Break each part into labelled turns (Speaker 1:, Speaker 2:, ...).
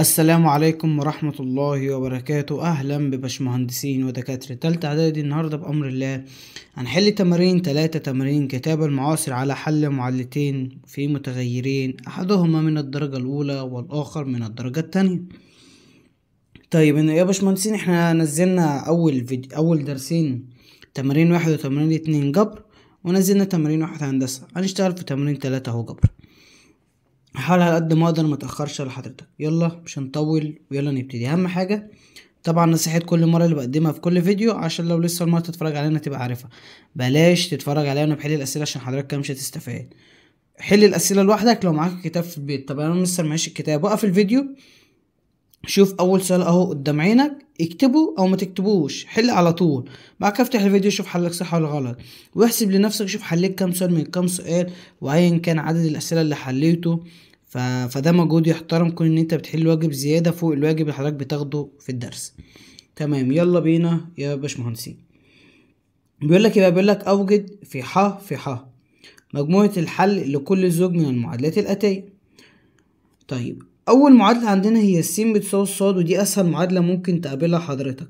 Speaker 1: السلام عليكم ورحمة الله وبركاته. أهلا بباشمهندسين ودكاترة تالتة إعدادي. النهاردة بأمر الله هنحل تمارين 3 تمارين كتاب المعاصر على حل معادلتين في متغيرين أحدهما من الدرجة الأولى والآخر من الدرجة التانية. طيب يا باشمهندسين، احنا نزلنا أول درسين تمارين 1 وتمارين 2 جبر، ونزلنا تمارين 1 هندسة. هنشتغل في تمارين 3 اهو جبر. هحاول على قد ما اقدر متاخرش على حضرتك. يلا مش هنطول ويلا نبتدي. اهم حاجه طبعا نصيحه كل مره اللي بقدمها في كل فيديو، عشان لو لسه المره تتفرج علينا تبقى عارفها، بلاش تتفرج عليها وانا بحل الاسئله، عشان حضرتك كده مش هتستفاد. حل الاسئله لوحدك لو معاك الكتاب في البيت. طب انا لسه معيش الكتاب، وقف الفيديو، شوف اول سؤال اهو قدام عينك، اكتبه او ما تكتبوش، حل على طول. بعد كده افتح الفيديو شوف حلك صح ولا غلط، واحسب لنفسك شوف حليت كام سؤال من كام سؤال، وايا كان عدد الاسئله اللي حليته فده مجهود يحترم، كون ان انت بتحل واجب زياده فوق الواجب اللي حضرتك بتاخده في الدرس. تمام، يلا بينا يا باشمهندسين. بيقول لك بيقول لك اوجد في ح مجموعه الحل لكل زوج من المعادلات الاتيه. طيب اول معادله عندنا هي السين بتساوي الصاد، ودي اسهل معادله ممكن تقابلها حضرتك،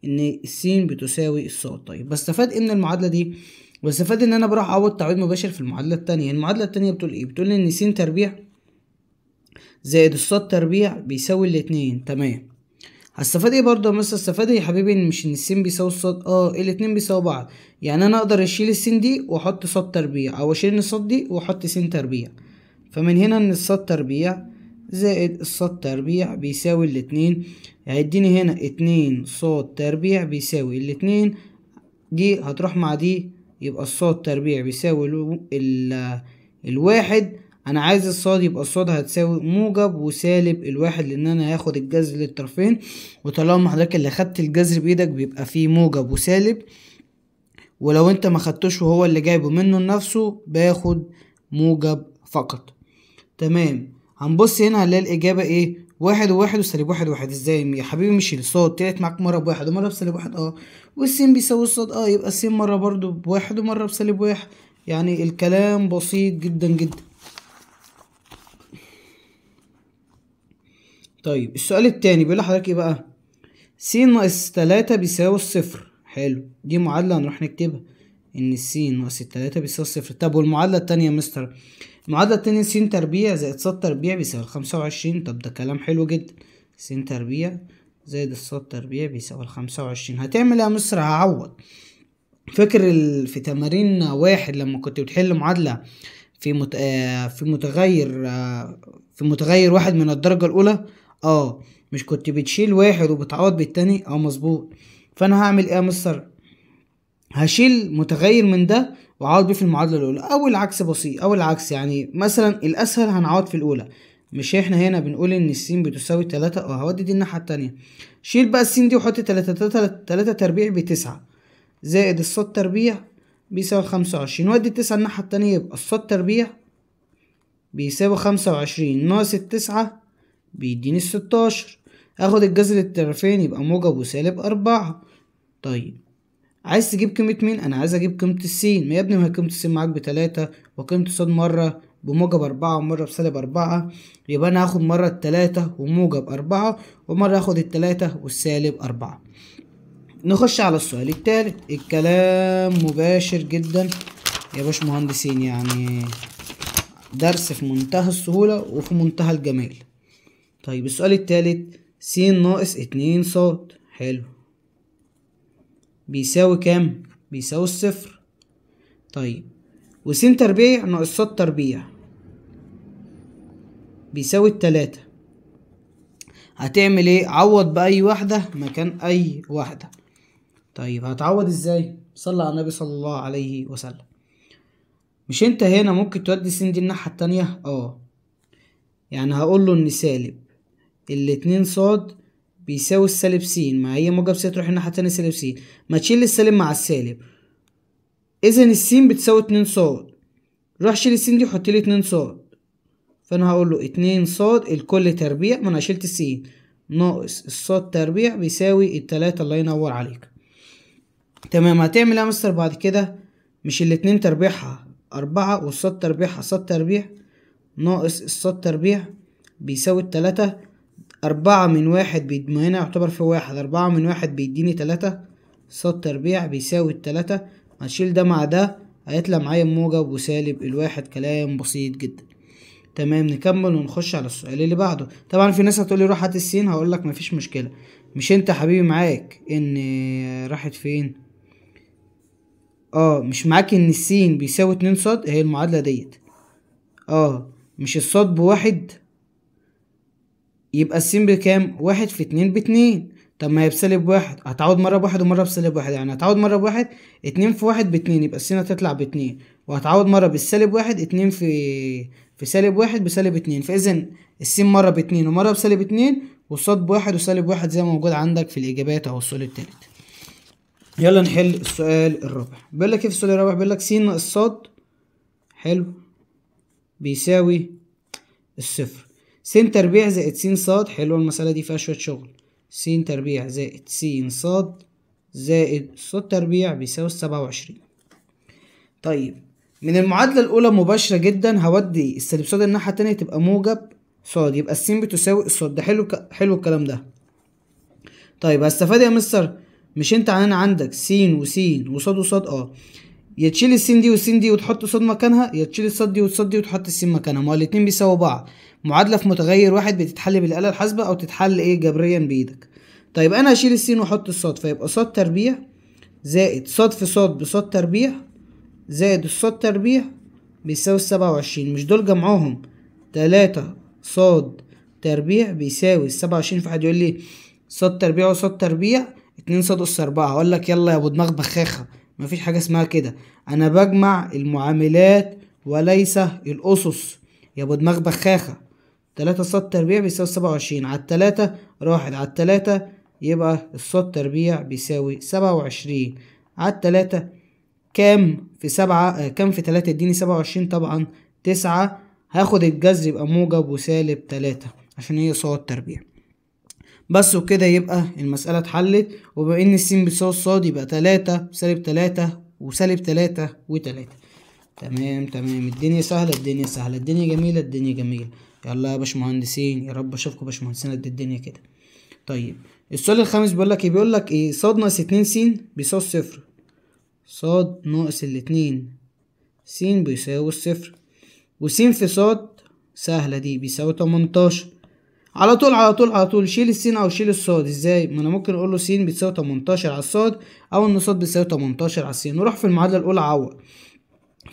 Speaker 1: ان السين بتساوي الصاد. طيب بستفاد ايه من المعادله دي؟ بستفاد ان انا بروح اعوض تعويض مباشر في المعادله التانية. المعادله التانية بتقول ايه؟ بتقول ان س تربيع زائد الصاد تربيع بيساوي الاتنين. تمام، هستفاد ايه برضه؟ مثلا استفاد يا حبيبي ان مش ان السين بيساوي الصاد، الاتنين بيساوي بعض. يعني انا اقدر اشيل السين دي واحط صاد تربيع، او اشيل الصاد دي واحط س تربيع. فمن هنا ان الصاد تربيع زائد الصاد تربيع بيساوي الاتنين، هيديني هنا 2 صاد تربيع بيساوي الاتنين. دي هتروح مع دي، يبقى الصاد تربيع بيساوي الواحد. انا عايز الصاد، يبقى الصاد هتساوي موجب وسالب الواحد، لان انا هاخد الجذر للطرفين، وطالما حضرتك اللي خدت الجذر بايدك بيبقى فيه موجب وسالب، ولو انت ما خدتوش وهو اللي جايبه منه لنفسه باخد موجب فقط. تمام، هنبص هنا هنلاقي الإجابة ايه؟ 1 و1 وسالب 1 و1. ازاي يا حبيبي؟ مش الصاد طلعت معاك مرة بواحد ومرة بسالب واحد، والسين بيساوي الصاد، يبقى السين مرة برضو بواحد ومرة بسالب واحد. يعني الكلام بسيط جدا جدا. طيب السؤال التاني بيقول لحضرتك ايه بقى؟ س ناقص 3 بيساوي الصفر. حلو، دي معادلة هنروح نكتبها، ان س ناقص 3 بيساوي الصفر. طب والمعادلة التانية يا مستر؟ المعادلة التانية س تربيع زائد صاد تربيع بيساوي 25. طب ده كلام حلو جدا، س تربيع زائد الصاد تربيع بيساوي 25. هتعمل ايه يا مستر؟ هعوض. فاكر في تمارين 1 لما كنت بتحل معادلة في متغير واحد من الدرجة الأولى؟ مش كنت بتشيل واحد وبتعوض بالتاني؟ مظبوط. فأنا هعمل ايه يا مستر؟ هشيل متغير من ده وعوض بيه في المعادلة الأولى، أو العكس بسيط، أو العكس. يعني مثلا الأسهل هنعوض في الأولى. مش احنا هنا بنقول إن السين بتساوي 3؟ هودي دي الناحية التانية. شيل بقى السين دي وحط 3 تربيع ب9 زائد الصاد تربيع بيساوي 25. ودي 9 الناحية التانية، يبقى الصاد تربيع بيساوي 25 ناقص 9 بيديني 16. اخد الجذر الطرفين يبقى موجب وسالب 4. طيب عايز تجيب قيمة مين؟ أنا عايز أجيب قيمة السين. ما يا ابني ما هي قيمة السين معاك ب3، وقيمة الصاد مرة بموجب 4 ومرة بسالب 4، يبقى أنا هاخد مرة 3 وموجب 4، ومرة هاخد 3 والسالب 4. نخش على السؤال التالت. الكلام مباشر جدا يا باشمهندسين، يعني درس في منتهى السهولة وفي منتهى الجمال. طيب السؤال التالت، س ناقص 2 صاد. حلو، بيساوي كام؟ بيساوي الصفر. طيب وس تربيع ناقص صاد تربيع بيساوي 3. هتعمل ايه؟ عوض بأي واحدة مكان أي واحدة. طيب هتعوض ازاي؟ صلى على النبي صلى الله عليه وسلم. مش انت هنا ممكن تودي س دي الناحية التانية؟ يعني هقوله ان سالب 2 صاد بيساوي السالب س، ما هي موجب س تروح الناحية التانية سالب س، ما تشيل السالب مع السالب، اذا السين بتساوي 2 صاد. روح شيل السين دي وحط لي 2 صاد، فانا هقول له 2 صاد الكل تربيع، ما انا شلت السين، ناقص الصاد تربيع بيساوي 3. الله ينور عليك. تمام، هتعمل ايه يا مستر بعد كده؟ مش الاتنين تربيعها 4 والصاد تربيعها صاد تربيع ناقص الصاد تربيع بيساوي 3. 4 من 1 ما هنا يعتبر في 1، 4 من 1 بيديني 3 صاد تربيع بيساوي 3. هشيل ده مع ده هيطلع معايا موجب وسالب الواحد. كلام بسيط جدا. تمام، نكمل ونخش على السؤال اللي بعده. طبعا في ناس هتقولي روح هات السين، هقولك مفيش مشكلة. مش انت حبيبي معاك ان راحت فين؟ مش معاك ان السين بيساوي 2 صاد؟ هي المعادلة ديت. مش الصاد بواحد، يبقى السين بكام؟ 1 في 2 ب2. طب ما هي بسالب 1، هتعوض مرة ب1 ومرة بسالب 1، يعني هتعوض مرة ب1، 2 في 1 ب2، يبقى السين هتطلع ب2. وهتعوض مرة بالسالب 1، 2 في سالب 1 بسالب 2. فإذا السين مرة ب2 ومرة بسالب 2، والصاد ب1 وسالب 1 زي ما موجود عندك في الإجابات أهو السؤال التالت. يلا نحل السؤال الرابع. بيقول لك ايه في السؤال الرابع؟ بيقول لك س ناقص ص حلو بيساوي الصفر. س تربيع زائد س ص. حلوه المسألة دي، فيها شوية شغل. س تربيع زائد س ص زائد ص تربيع بيساوي 27. طيب من المعادلة الأولى مباشرة جدا هودي السالب ص الناحية التانية تبقى موجب ص، يبقى الس بتساوي الصاد. ده حلو الكلام ده. طيب هستفاد يا مستر؟ مش انت عندك س وس وصاد وصاد؟ يا تشيل السين دي والسين دي وتحط صاد مكانها، يا تشيل الصاد دي والصاد دي وتحط السين مكانها. ما هو الاتنين بيساووا بعض. معادلة في متغير واحد بتتحل بالآلة الحاسبة أو تتحل جبريا بإيدك. طيب أنا هشيل السين وأحط الصاد، فيبقى صاد تربيع زائد صاد في صاد بصاد تربيع زائد الصاد تربيع بيساوي 27. مش دول جمعهم 3 صاد تربيع بيساوي 27؟ في حد يقول لي صاد تربيع وصاد تربيع 2 صاد أس 4. هقول لك يلا يا أبو دماغ بخاخة، مفيش حاجة اسمها كده. أنا بجمع المعاملات وليس الأسس يا أبو دماغ بخاخة. 3 صاد تربيع بيساوي 27 على 3 راحت على 3، يبقى الصاد تربيع بيساوي 27 على 3. كام في 7؟ كام في 3 يديني 27؟ طبعا 9. هاخد الجذر يبقى موجب وسالب 3 عشان هي صاد تربيع. بس وكده يبقى المسألة اتحلت. وبما ان السين بتساوي الصاد يبقى 3 سالب 3 وسالب 3 و3. تمام. الدنيا سهلة، الدنيا جميلة. يلا يا باشمهندسين، يا رب اشوفكم باشمهندسين قد الدنيا كده. طيب السؤال الخامس بيقول لك ايه؟ بيقول لك ايه؟ ص ناقص 2 س بيساوي الصفر. ص ناقص 2 س بيساوي الصفر. وس في ص سهلة دي بيساوي 18. على طول شيل السين او شيل الصاد. ازاي؟ ما انا ممكن اقول له س بتساوي 18 على الصاد، او ان صاد بتساوي 18 على السين. نروح في المعادله الاولى عوض.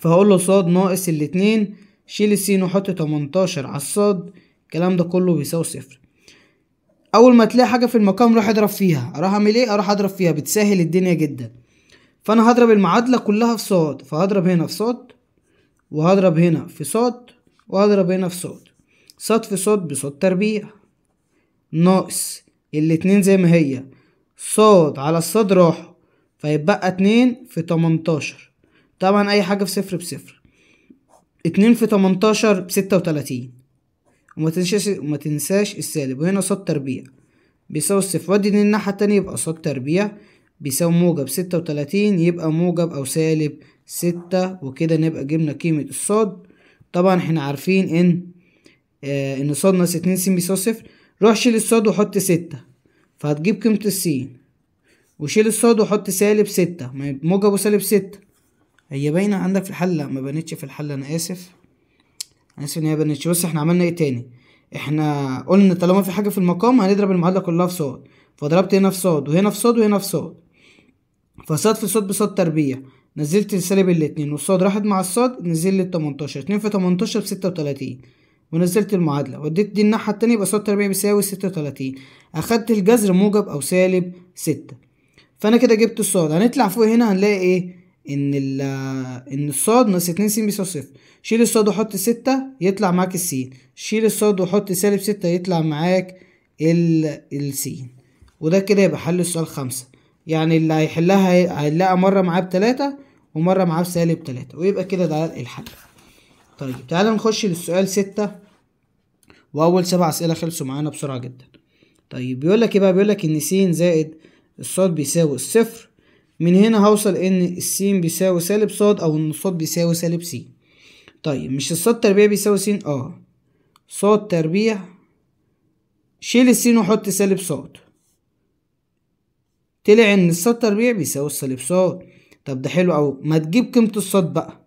Speaker 1: فهقول له صاد ناقص 2 شيل السين وحط 18 على الصاد، الكلام ده كله بيساوي صفر. اول ما تلاقي حاجه في المقام روح اضرب فيها. اروح اعمل ايه؟ اروح اضرب فيها، بتسهل الدنيا جدا. فانا هضرب المعادله كلها في صاد، فهضرب هنا في صاد وهضرب هنا في صاد وهضرب هنا في صاد. صاد في صاد بصاد تربيع ناقص 2 زي ما هي، صاد على الصاد راحوا، فيبقى 2 في 18. طبعا اي حاجة في صفر بصفر. 2 في 18 ب36. وما تنساش السالب. وهنا صاد تربيع بيساوي الصفر. ودي دي الناحية التانية يبقى صاد تربيع بيساوي موجب 36، يبقى موجب او سالب 6. وكده نبقى جبنا قيمة الصاد. طبعا احنا عارفين ان صاد ناقص 2 س بيساوي صفر. روح شيل الصاد وحط 6، فهتجيب قيمة السين. وشيل الصاد وحط سالب 6، موجب وسالب 6. هي باينة عندك في الحل؟ لا ما بانتش في الحل، انا اسف ان هي بانتش. بص احنا عملنا ايه تاني؟ احنا قلنا طالما في حاجة في المقام هنضرب المعادلة كلها في صاد. فضربت هنا في صاد وهنا في صاد وهنا في صاد. فصاد في صاد بصاد تربيع نزلت السالب 2 والصاد راحت مع الصاد، نزل لي 18. 2 في 18 ب36 ونزلت المعادلة. وديت دي الناحية التانية يبقى صاد تربيع بيساوي 36. أخدت الجذر موجب أو سالب 6. فأنا كده جبت الصاد. هنطلع فوق هنا هنلاقي إيه؟ إن الصاد ناقص 2 س بيساوي صفر. شيل الصاد وحط 6 يطلع معاك السين. شيل الصاد وحط سالب 6 يطلع معاك السين. وده كده يبقى حل السؤال 5. يعني اللي هيحلها هيلاقي مرة معاه ب3 ومرة معاه بسالب 3، ويبقى كده ده الحل. طيب تعالى نخش للسؤال 6. واول 7 اسئله خلصوا معانا بسرعه جدا. طيب بيقول لك ايه بقى؟ بيقول لك ان س زائد الصاد بيساوي الصفر. من هنا هوصل ان السين بيساوي سالب صاد او ان الصاد بيساوي سالب س. طيب مش الصاد تربيع بيساوي س؟ صاد تربيع شيل السين وحط سالب صاد. طلع ان الصاد تربيع بيساوي السالب صاد. طب ده حلو اوي. ما تجيب قيمة الصاد بقى.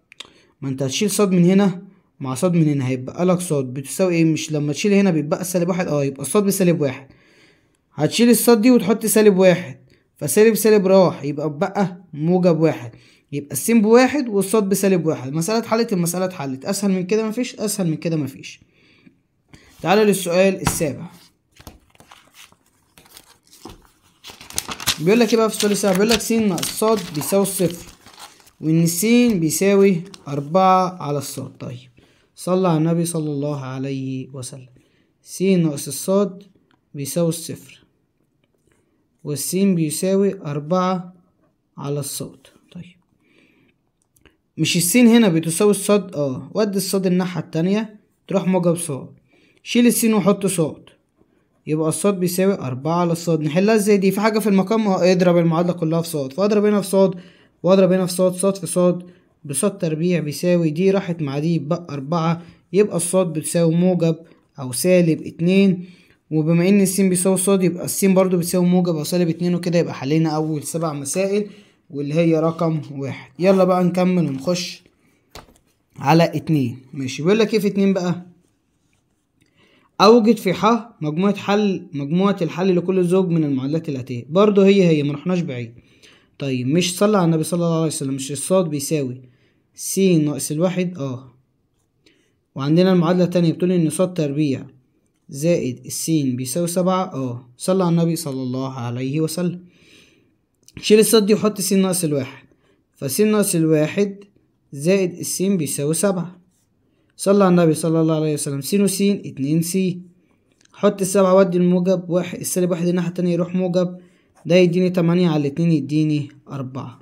Speaker 1: ما انت هتشيل صاد من هنا مع صاد من هنا، هيبقى لك صاد بتساوي ايه؟ مش لما تشيل هنا بيتبقى سالب واحد؟ يبقى الصاد بسالب واحد. هتشيل الصاد دي وتحط سالب واحد، فسالب سالب راح، يبقى بقى موجب واحد. يبقى السين بواحد والصاد بسالب واحد. المسألة اتحلت. المسألة اتحلت. اسهل من كده مفيش. اسهل من كده مفيش. تعالى للسؤال السابع. بيقول لك ايه بقى في السؤال السابع؟ بيقول لك س ناقص صاد بيساوي الصفر، وان س بيساوي 4 على الصاد. طيب صلى على النبي صلى الله عليه وسلم. س ناقص الصاد بيساوي الصفر، والسين بيساوي 4 على الصاد. طيب مش السين هنا بتساوي الصاد؟ ودي الصاد الناحية التانية تروح موجب صاد. شيل السين وحط صاد، يبقى الصاد بيساوي 4 على الصاد. نحلها ازاي دي؟ في حاجة في المقام؟ اضرب المعادلة كلها في صاد. فاضرب هنا في صاد واضرب هنا في صاد. صاد في صاد بصاد تربيع بيساوي، دي راحت مع دي يبقى 4. يبقى الصاد بتساوي موجب أو سالب 2. وبما ان السين بيساوي صاد يبقى السين برضو بتساوي موجب أو سالب 2. وكده يبقى حلينا أول 7 مسائل، واللي هي رقم 1. يلا بقى نكمل ونخش على 2. ماشي. بيقولك ايه في 2 بقى؟ أوجد في ح مجموعة الحل لكل زوج من المعادلات الآتية. برضو هي مرحناش بعيد. طيب مش صلى على النبي صلى الله عليه وسلم، مش الصاد بيساوي س ناقص الواحد؟ وعندنا المعادلة التانية بتقول إن صاد تربيع زائد السين بيساوي 7. صلى على النبي صلى الله عليه وسلم. شيل الصاد دي وحط س ناقص الواحد، فس ناقص الواحد زائد السين بيساوي 7. صلى على النبي صلى الله عليه وسلم. س وس 2 س. حط السبعة ودي الموجب واحد، السالب واحد الناحية التانية يروح موجب، ده يديني 8 على 2 يديني 4.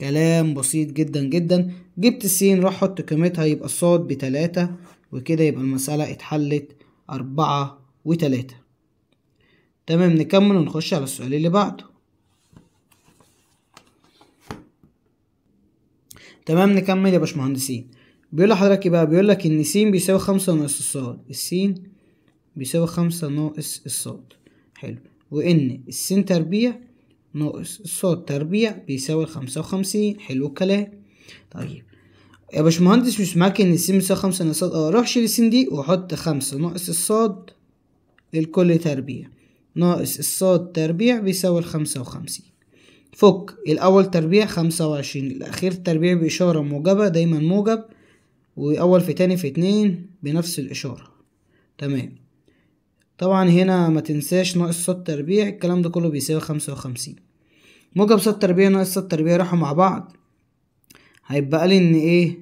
Speaker 1: كلام بسيط جدا جدا. جبت السين راح حط قيمتها، يبقى الصاد ب3. وكده يبقى المسألة اتحلت 4 و3. تمام. نكمل ونخش على السؤال اللي بعده. تمام نكمل يا باشمهندسين. بيقول لحضرتك ايه بقى؟ بيقول لك ان س بيساوي 5 ناقص الصاد. السين بيساوي 5 ناقص الصاد. حلو. وان السين تربيع ناقص الصاد تربيع بيساوي 55. حلو الكلام. طيب يا باشمهندس مش معاك ان السين بيساوي 5 ناقص الصاد؟ روح شيل السين دي وحط 5 ناقص الصاد الكل تربيع ناقص الصاد تربيع بيساوي 55. فك الأول تربيع 25، الأخير تربيع بإشارة موجبة دايما موجب، وأول في تاني في 2 بنفس الإشارة. تمام. طبعا هنا ما تنساش ناقص صاد تربيع، الكلام ده كله بيساوي 55. موجب صاد تربيع ناقص صاد تربيع راحوا مع بعض، هيبقى لي إن إيه؟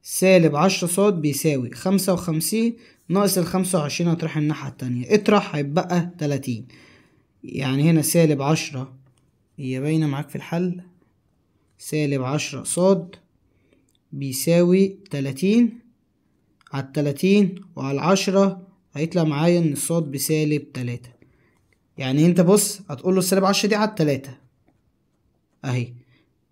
Speaker 1: سالب 10 صاد بيساوي 55 ناقص 25 هتروح الناحية التانية، اطرح هيبقى 30. يعني هنا سالب 10 هي باينة معاك في الحل، سالب 10 صاد بيساوي 30 على 30 وعلى 10 هيطلع معايا ان الصاد بسالب 3. يعني انت بص هتقوله السالب 10 دي على 3 اهي،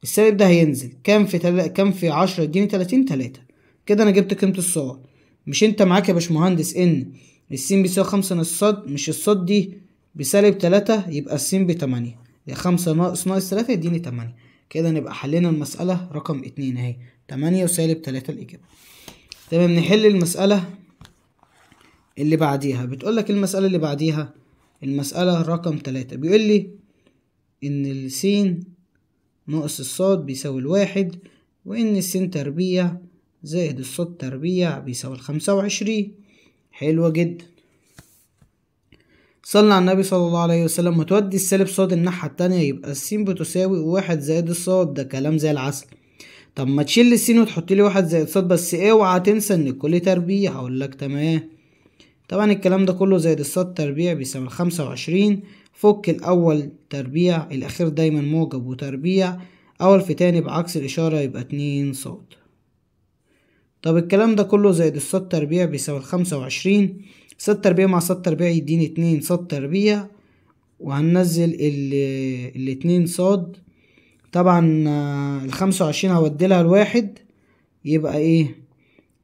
Speaker 1: السالب ده هينزل كام في كام في 10 يديني 30. 3. كده انا جبت قيمة الصاد. مش انت معاك يا باشمهندس ان السين بيساوي 5 ناقص الصاد؟ مش الصاد دي بسالب 3 يبقى السين ب8، 5 ناقص 3 يديني 8. كده نبقى حلينا المسألة رقم 2 اهي، 8 وسالب 3 الإجابة. تمام. نحل المسألة اللي بعديها. بتقولك المسألة اللي بعديها المسألة رقم 3. بيقول لي إن السين ناقص الصاد بيساوي 1، وإن السين تربيع زائد الصاد تربيع بيساوي 25. حلوة جدا. صلى على النبي صلى الله عليه وسلم. ما تودي السالب صاد الناحية التانية يبقى السين بتساوي 1 زائد الصاد. ده كلام زي العسل. طب ما تشيل السين وتحط لي 1 زائد صاد، بس اوعى تنسى ان الكل تربيع. هقول لك تمام. طبعا الكلام ده كله زائد الصاد تربيع بيساوي 25. فك الاول تربيع، الاخير دايما موجب وتربيع، اول في تاني بعكس الاشارة يبقى 2 صاد. طب الكلام ده كله زائد الصاد تربيع بيساوي 25. صاد تربيع مع صاد تربيع يديني 2 صاد تربيع، وهننزل ال2 صاد. طبعا 25 هوديلها الواحد، يبقى ايه؟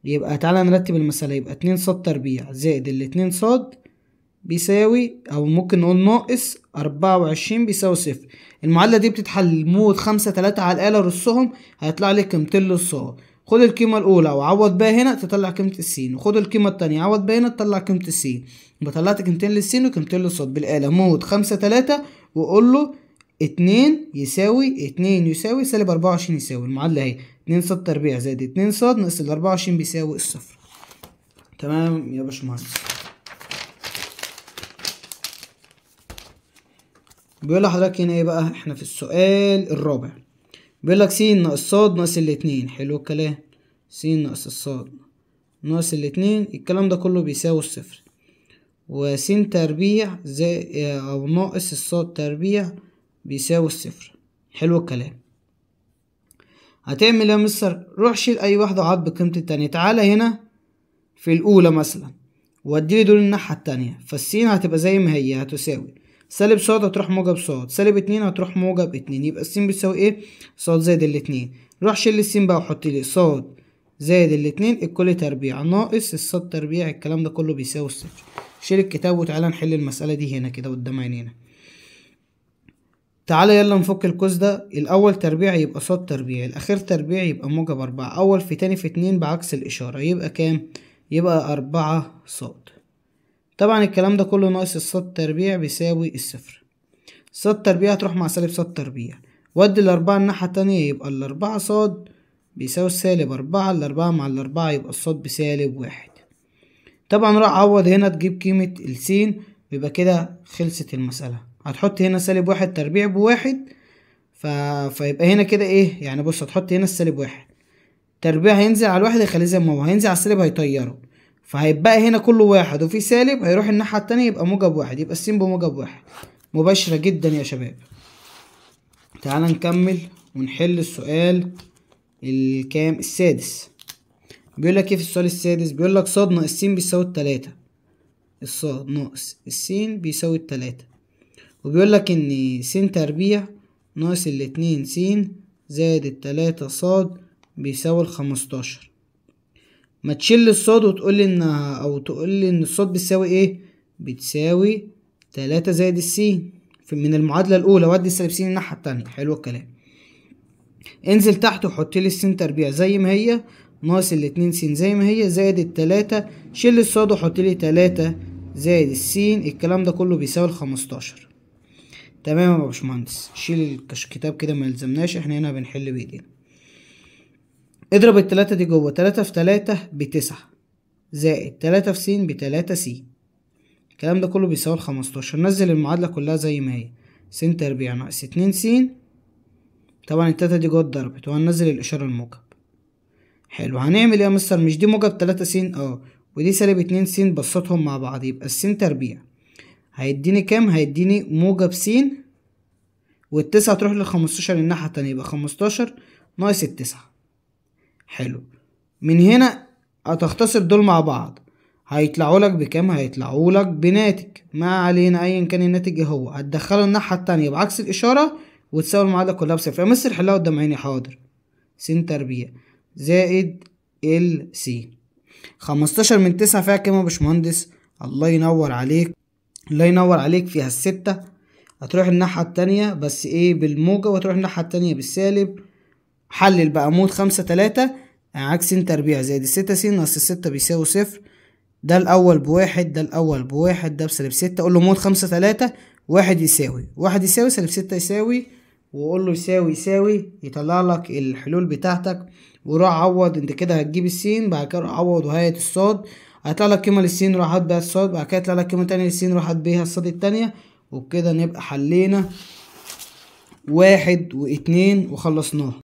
Speaker 1: يبقى تعالى نرتب المسألة. يبقى 2 صاد تربيع زائد ال2 صاد بيساوي، او ممكن نقول ناقص 24 بيساوي صفر. المعادلة دي بتتحل مود 5 3 على الآلة، رصهم هيطلع لك قيمتين للصاد. خد القيمة الأولى وعوض بيها هنا تطلع قيمة السين، وخد القيمة التانية عوض بيها هنا تطلع قيمة السين. يبقى طلعت قيمتين للسين وقيمتين للصاد بالآلة. مود 5 3 وقول له 2 يساوي سالب 24 يساوي. المعادلة اهي 2 صاد تربيع زائد 2 صاد ناقص 24 بيساوي الصفر. تمام يا باشمهندس. بيقول لحضرتك هنا ايه بقى؟ احنا في السؤال الرابع. بيقول لك س ناقص ص ناقص الاتنين. حلو الكلام. س ناقص الصاد ناقص الاتنين، الكلام ده كله بيساوي الصفر. وس تربيع زي او ناقص الصاد تربيع بيساوي الصفر. حلو الكلام. هتعمل ايه يا مستر؟ روح شيل اي واحدة وعد بقيمة التانية. تعالى هنا في الاولى مثلا واديلي دول الناحية التانية، فالسين هتبقى زي ما هي هتساوي سالب صاد هتروح موجب صاد، سالب 2 هتروح موجب 2، يبقى السين بتساوي ايه؟ صاد زائد الاتنين. روح شيل السين بقى وحط لي صاد زائد الاتنين الكل تربيع ناقص الصاد تربيع، الكلام ده كله بيساوي الصفر. شيل الكتاب وتعالى نحل المسألة دي هنا كده قدام عينينا. تعالى يلا نفك القوس ده. الأول تربيع يبقى صاد تربيع، الأخير تربيع يبقى موجب 4. أول في تاني في 2 بعكس الإشارة، يبقى كام؟ يبقى 4 صاد. طبعا الكلام ده كله ناقص الصاد تربيع بيساوي الصفر. صاد تربيع هتروح مع سالب صاد تربيع، ودي الأربعة الناحية التانية يبقى الأربعة صاد بيساوي سالب 4، الأربعة مع الأربعة يبقى الصاد بسالب 1. طبعا راح عوض هنا تجيب قيمة السين، يبقى كده خلصت المسألة. هتحط هنا سالب 1 تربيع بواحد، فيبقى هنا كده ايه يعني؟ بص هتحط هنا السالب 1 تربيع هينزل على الواحد هيخليه زي ما هو، هينزل على السالب هيطيره، فهيبقى هنا كله واحد وفي سالب هيروح الناحية التانية يبقى موجب 1، يبقى السين بموجب 1. مباشرة جدا يا شباب. تعال نكمل ونحل السؤال الكام؟ السادس. بيقول لك ايه في السؤال السادس؟ بيقول لك صاد ناقص س بيساوي 3. الصاد ناقص السين بيساوي 3، وبيقول لك ان س تربيع ناقص الاتنين س زائد 3 صاد بيساوي 15. ما تشيل الصاد وتقول لي انها، او تقول لي ان الصاد بتساوي ايه؟ بتساوي 3 زائد السين من المعادلة الأولى، ودي سالب س الناحية التانية. حلو الكلام. انزل تحت وحط لي السين تربيع زي ما هي ناقص الاتنين س زي ما هي زائد 3، شيل الصاد وحط لي 3 زائد السين، الكلام ده كله بيساوي 15. تمام يا باشمهندس. شيل الكتاب كده ما يلزمناش، احنا هنا بنحل بايدينا. اضرب التلاتة دي جوه، 3 في 3 ب9 زائد 3 في س ب3 س، الكلام ده كله بيساوي 15. نزل المعادلة كلها زي ما هي، س تربيع ناقص 2 س، طبعا التلاتة دي جوه اتضربت، وهننزل الإشارة الموجب. حلو. هنعمل ايه يا مستر؟ مش دي موجب 3 س ودي سالب 2 س، بسطهم مع بعض يبقى الس تربيع هيديني كام؟ هيديني موجب س، والتسعة تروح لل15 الناحية التانية يبقى 15 ناقص التسعة. حلو. من هنا هتختصر دول مع بعض، هيطلعوا لك بكام؟ هيطلعوا لك بناتج. ما علينا ايا كان الناتج هو، هتدخله الناحية التانية بعكس الإشارة وتساوي المعادلة كلها بصفر. يا مستر حلها قدام عيني. حاضر. س تربيع زائد ال س. 15 من 9 فيها كام يا باشمهندس؟ الله ينور عليك، الله ينور عليك، فيها الستة. هتروح الناحية التانية بس ايه؟ بالموجب، وهتروح الناحية التانية بالسالب. حلل بقى. مود 5 3 عكس س تربيع زائد 6 س ناقص 6 بيساوي صفر. ده الأول بواحد، ده الأول بواحد، ده بسالب 6. قول له مود 5 3 1 يساوي سالب 6 يساوي، وقول له يساوي يطلع لك الحلول بتاعتك. وروح عوض. انت كده هتجيب السين، بعد كده عوض وهات الصاد، هيطلع لك قيمة للسين روح هات بيها الصاد، بعد كده يطلع لك قيمة تانية للسين روح هات بيها الصاد التانية، وبكده نبقى حلينا 1 و2 وخلصناها.